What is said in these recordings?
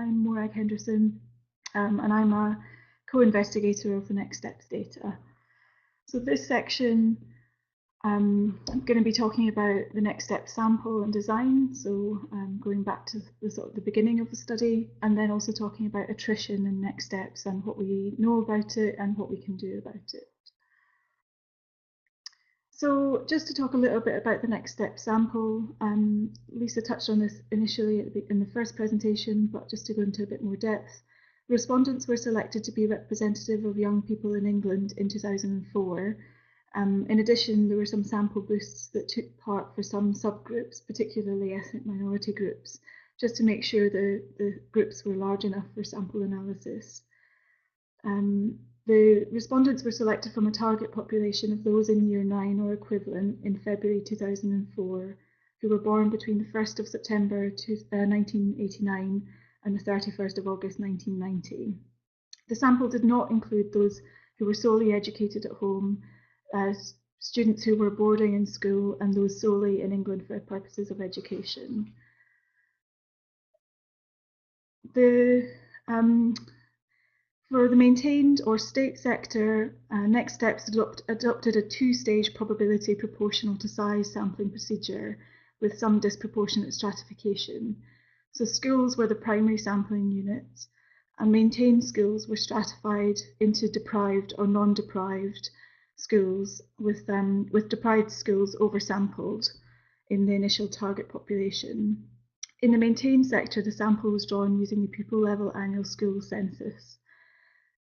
I'm Morag Henderson, and I'm a co-investigator of the Next Steps data. So this section, I'm going to be talking about the Next Step sample and design, so going back to the beginning of the study, and then also talking about attrition and next steps and what we know about it and what we can do about it. So just to talk a little bit about the Next Step sample, Lisa touched on this initially in the first presentation, but just to go into a bit more depth, respondents were selected to be representative of young people in England in 2004. In addition, there were some sample boosts that took part for some subgroups, particularly ethnic minority groups, just to make sure the groups were large enough for sample analysis. The respondents were selected from a target population of those in Year 9 or equivalent in February 2004 who were born between the 1st of September 1989 and the 31st of August 1990. The sample did not include those who were solely educated at home, students who were boarding in school, and those solely in England for purposes of education. For the maintained or state sector, Next Steps adopted a two-stage probability proportional to size sampling procedure with some disproportionate stratification. So schools were the primary sampling units, and maintained schools were stratified into deprived or non-deprived schools, with deprived schools oversampled in the initial target population. In the maintained sector, the sample was drawn using the pupil level annual school census.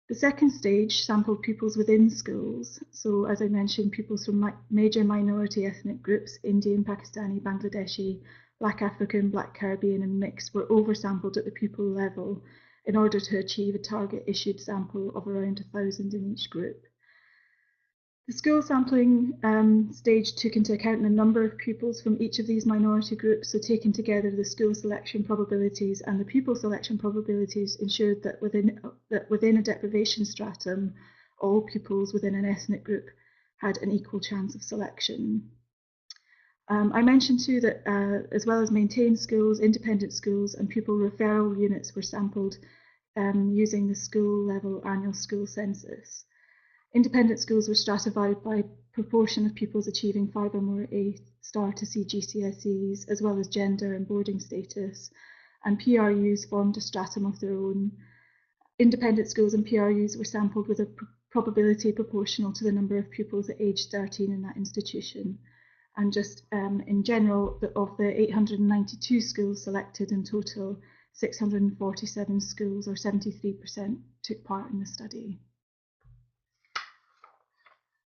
The second stage sampled pupils within schools. So as I mentioned, pupils from major minority ethnic groups, Indian, Pakistani, Bangladeshi, Black African, Black Caribbean and mixed, were oversampled at the pupil level in order to achieve a target issued sample of around 1,000 in each group. The school sampling stage took into account the number of pupils from each of these minority groups, so taken together the school selection probabilities and the pupil selection probabilities ensured that within a deprivation stratum, all pupils within an ethnic group had an equal chance of selection. I mentioned too that as well as maintained schools, independent schools and pupil referral units were sampled using the school level annual school census. Independent schools were stratified by proportion of pupils achieving 5 or more A-star to C GCSEs, as well as gender and boarding status, and PRUs formed a stratum of their own. Independent schools and PRUs were sampled with a probability proportional to the number of pupils at age 13 in that institution. And just in general, of the 892 schools selected in total, 647 schools, or 73%, took part in the study.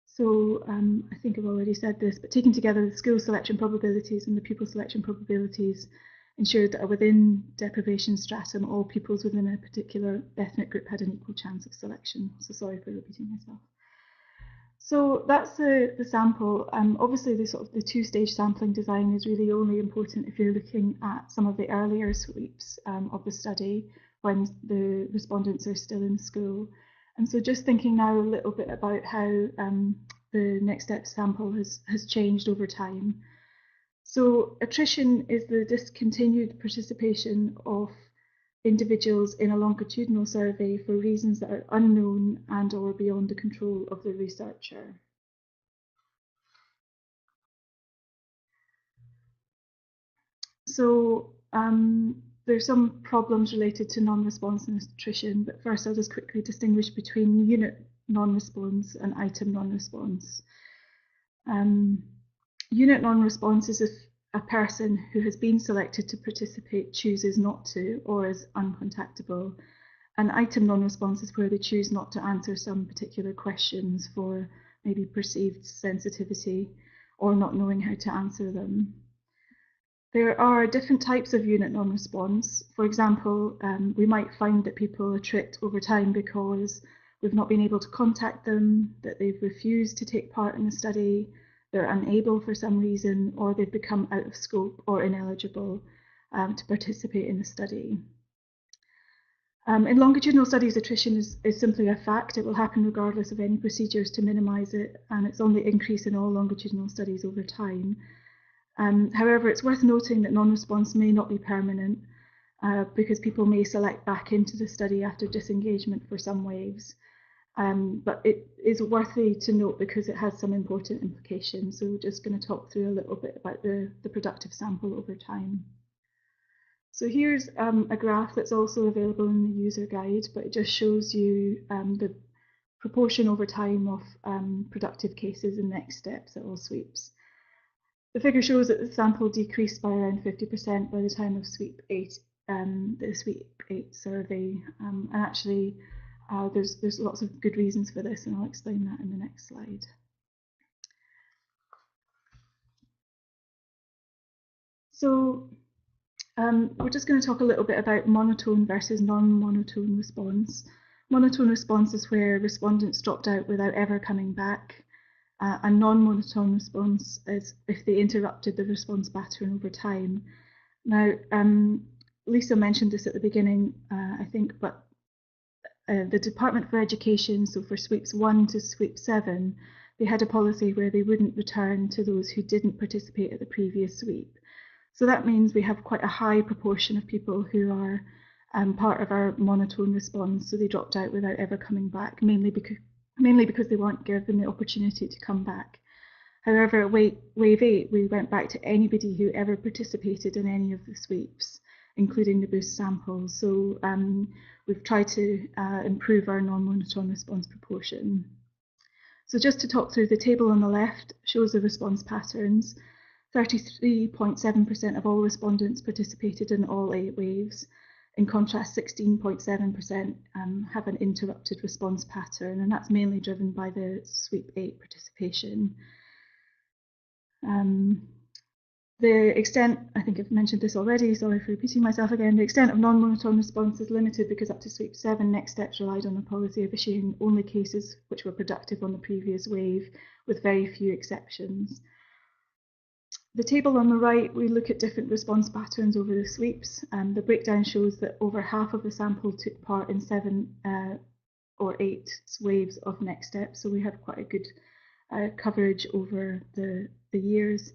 So I think I've already said this, but taking together the school selection probabilities and the pupil selection probabilities ensured that within deprivation stratum, all pupils within a particular ethnic group had an equal chance of selection. So sorry for repeating myself. So that's the sample. Obviously, the two-stage sampling design is really only important if you're looking at some of the earlier sweeps of the study when the respondents are still in school. And so just thinking now a little bit about how the Next Step sample has changed over time. So attrition is the discontinued participation of individuals in a longitudinal survey for reasons that are unknown and or beyond the control of the researcher. So there's some problems related to non-response and attrition, but first I'll just quickly distinguish between unit non-response and item non-response. Unit non-response is if a person who has been selected to participate chooses not to or is uncontactable. And item non-response is where they choose not to answer some particular questions for maybe perceived sensitivity or not knowing how to answer them. There are different types of unit non-response. For example, we might find that people attrit over time because we've not been able to contact them, that they've refused to take part in the study, they're unable for some reason, or they've become out of scope or ineligible to participate in the study. In longitudinal studies, attrition is simply a fact. It will happen regardless of any procedures to minimise it, and it's on the increase in all longitudinal studies over time. However, it's worth noting that non-response may not be permanent, because people may select back into the study after disengagement for some waves. But it is worthy to note because it has some important implications. So we're just going to talk through a little bit about the productive sample over time. So here's a graph that's also available in the user guide, but it just shows you the proportion over time of productive cases and next steps at all sweeps. The figure shows that the sample decreased by around 50% by the time of sweep 8, the sweep 8 survey, and actually there's lots of good reasons for this, and I'll explain that in the next slide. So we're just going to talk a little bit about monotone versus non-monotone response. Monotone response is where respondents dropped out without ever coming back. A non-monotone response is if they interrupted the response pattern over time. Now, Lisa mentioned this at the beginning, I think, but the Department for Education, so for sweeps 1 to sweep 7, they had a policy where they wouldn't return to those who didn't participate at the previous sweep. So that means we have quite a high proportion of people who are part of our monotone response, so they dropped out without ever coming back, mainly because they weren't given the opportunity to come back. However, at wave 8, we went back to anybody who ever participated in any of the sweeps, including the boost samples. So we've tried to improve our non-monotone response proportion. So just to talk through, the table on the left shows the response patterns. 33.7% of all respondents participated in all 8 waves. In contrast, 16.7% have an interrupted response pattern, and that's mainly driven by the sweep 8 participation. The extent, I think I've mentioned this already, sorry for repeating myself again, the extent of non-monotone response is limited because up to sweep 7, next steps relied on the policy of issuing only cases which were productive on the previous wave, with very few exceptions. The table on the right, we look at different response patterns over the sweeps. The breakdown shows that over half of the sample took part in 7 or 8 waves of next steps, so we have quite a good coverage over the years.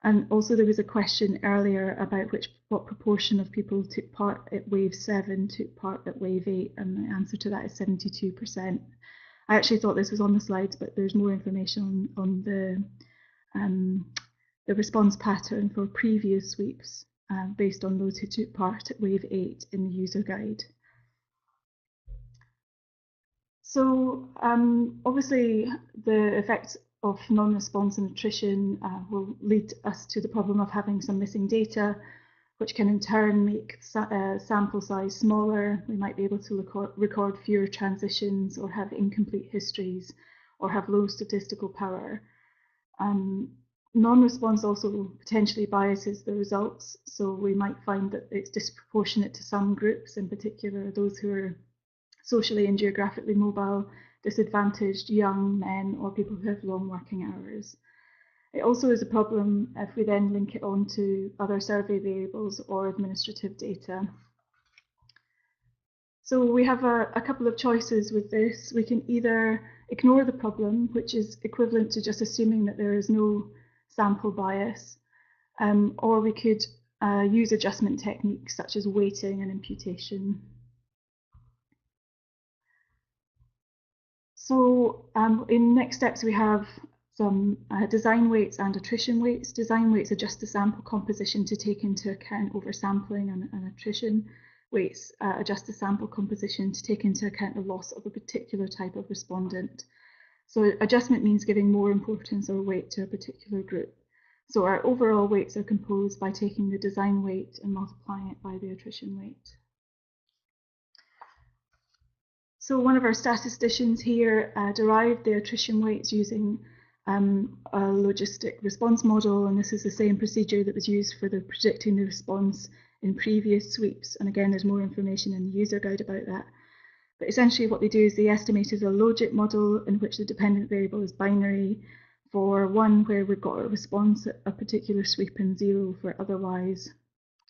And also there was a question earlier about what proportion of people took part at wave 7, took part at wave 8, and the answer to that is 72%. I actually thought this was on the slides, but there's more information on the response pattern for previous sweeps based on those who took part at wave 8 in the user guide. So obviously the effects of non-response and attrition will lead us to the problem of having some missing data, which can in turn make sample size smaller. We might be able to record fewer transitions or have incomplete histories or have low statistical power. Non-response also potentially biases the results, so we might find that it's disproportionate to some groups, in particular those who are socially and geographically mobile, disadvantaged, young men, or people who have long working hours. It also is a problem if we then link it on to other survey variables or administrative data. So we have a couple of choices with this. We can either ignore the problem, which is equivalent to just assuming that there is no sample bias, or we could use adjustment techniques such as weighting and imputation. So in next steps we have some design weights and attrition weights. Design weights adjust the sample composition to take into account oversampling, and attrition weights adjust the sample composition to take into account the loss of a particular type of respondent. So adjustment means giving more importance or weight to a particular group. So our overall weights are composed by taking the design weight and multiplying it by the attrition weight. So one of our statisticians here derived the attrition weights using a logistic response model, and this is the same procedure that was used for predicting the response in previous sweeps. And again, there's more information in the user guide about that. But essentially what they do is they estimated a logic model in which the dependent variable is binary for one where we've got a response at a particular sweep and 0 for otherwise.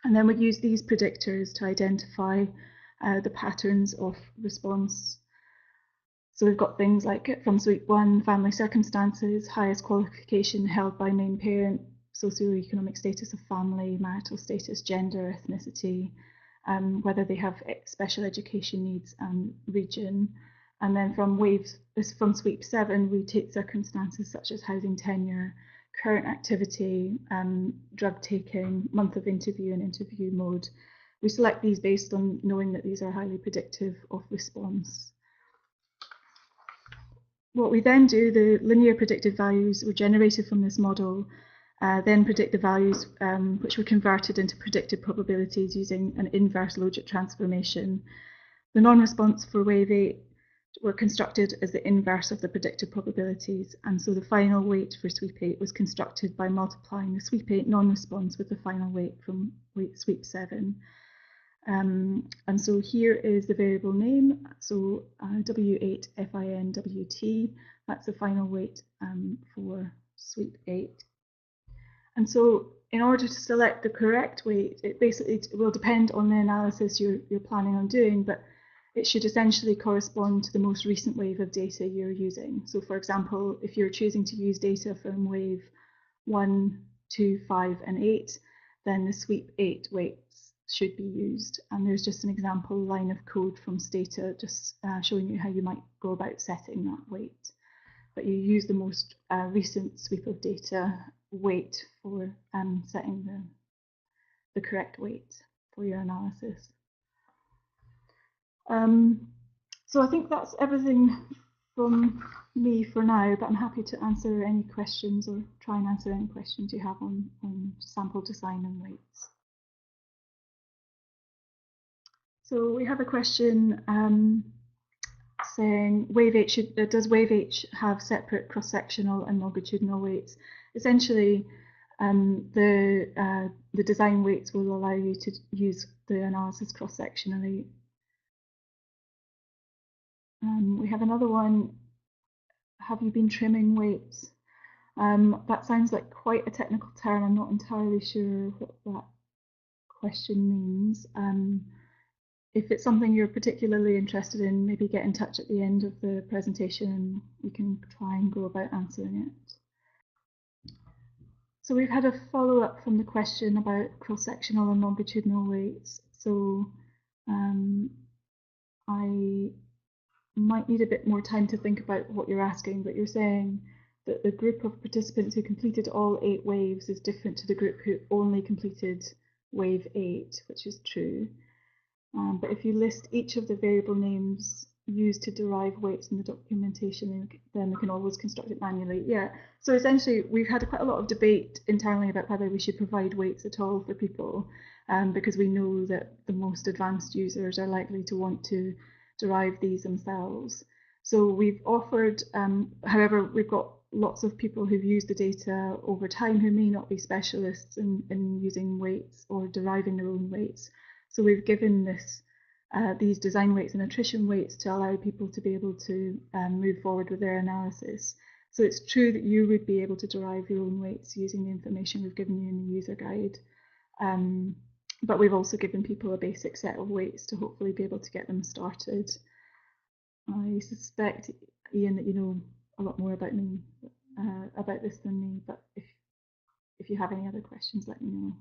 And then we use these predictors to identify the patterns of response. So we've got things like from sweep 1, family circumstances, highest qualification held by main parent, socioeconomic status of family, marital status, gender, ethnicity, whether they have special education needs and region. And then from SWEEP 7, we take circumstances such as housing tenure, current activity, drug taking, month of interview and interview mode. We select these based on knowing that these are highly predictive of response. What we then do, the linear predicted values were generated from this model, then predict the values which were converted into predicted probabilities using an inverse logit transformation. The non-response for wave 8 were constructed as the inverse of the predicted probabilities, and so the final weight for SWEEP 8 was constructed by multiplying the SWEEP 8 non-response with the final weight from SWEEP 7. And so here is the variable name, so W8FINWT, that's the final weight for SWEEP 8. And so in order to select the correct weight, it will depend on the analysis you're planning on doing, but it should essentially correspond to the most recent wave of data you're using. So for example, if you're choosing to use data from wave 1, 2, 5, and 8, then the SWEEP 8 weights should be used. And there's just an example line of code from Stata just showing you how you might go about setting that weight. But you use the most recent sweep of data weight for setting the correct weight for your analysis. So I think that's everything from me for now, but I'm happy to answer any questions or try and answer any questions you have on sample design and weights. So we have a question saying, does wave 8 have separate cross-sectional and longitudinal weights? Essentially, the design weights will allow you to use the analysis cross-sectionally. We have another one, have you been trimming weights? That sounds like quite a technical term. I'm not entirely sure what that question means. If it's something you're particularly interested in, maybe get in touch at the end of the presentation and we can try and go about answering it. So we've had a follow-up from the question about cross-sectional and longitudinal weights. So I might need a bit more time to think about what you're asking, but you're saying that the group of participants who completed all 8 waves is different to the group who only completed wave 8, which is true. But if you list each of the variable names used to derive weights in the documentation, then we can always construct it manually. Yeah, so essentially we've had quite a lot of debate internally about whether we should provide weights at all for people, because we know that the most advanced users are likely to want to derive these themselves. So we've offered, however, we've got lots of people who've used the data over time who may not be specialists in using weights or deriving their own weights. So we've given these design weights and attrition weights to allow people to be able to move forward with their analysis. So it's true that you would be able to derive your own weights using the information we've given you in the user guide. But we've also given people a basic set of weights to hopefully be able to get them started. I suspect, Ian, that you know a lot more about me, about this than me, but if you have any other questions, let me know.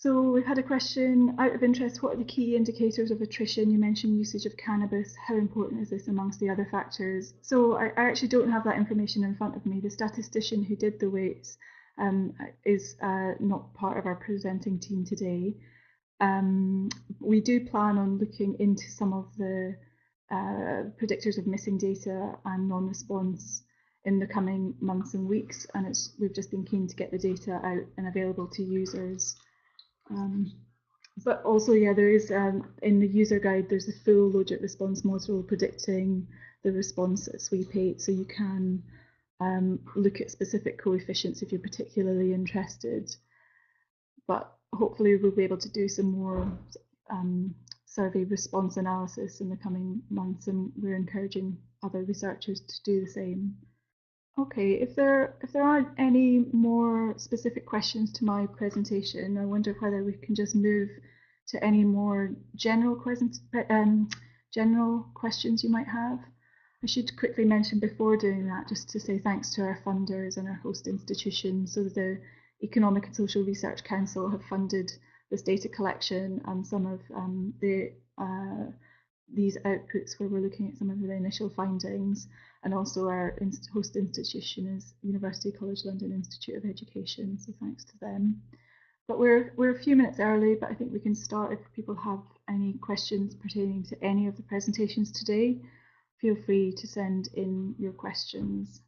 So we've had a question, out of interest, what are the key indicators of attrition? You mentioned usage of cannabis. How important is this amongst the other factors? So I actually don't have that information in front of me. The statistician who did the weights is not part of our presenting team today. We do plan on looking into some of the predictors of missing data and non-response in the coming months and weeks, and we've just been keen to get the data out and available to users. But also, yeah, there is in the user guide, there's a full logit response model predicting the response at SWEEP 8, so you can look at specific coefficients if you're particularly interested. But hopefully we'll be able to do some more survey response analysis in the coming months, and we're encouraging other researchers to do the same. Okay, if there aren't any more specific questions to my presentation, I wonder whether we can just move to any more general questions you might have. I should quickly mention before doing that, just to say thanks to our funders and our host institutions. So the Economic and Social Research Council have funded this data collection and some of these outputs, where we're looking at some of the initial findings, and also our host institution is University College London Institute of Education, so thanks to them. But we're a few minutes early, but I think we can start if people have any questions pertaining to any of the presentations today. Feel free to send in your questions.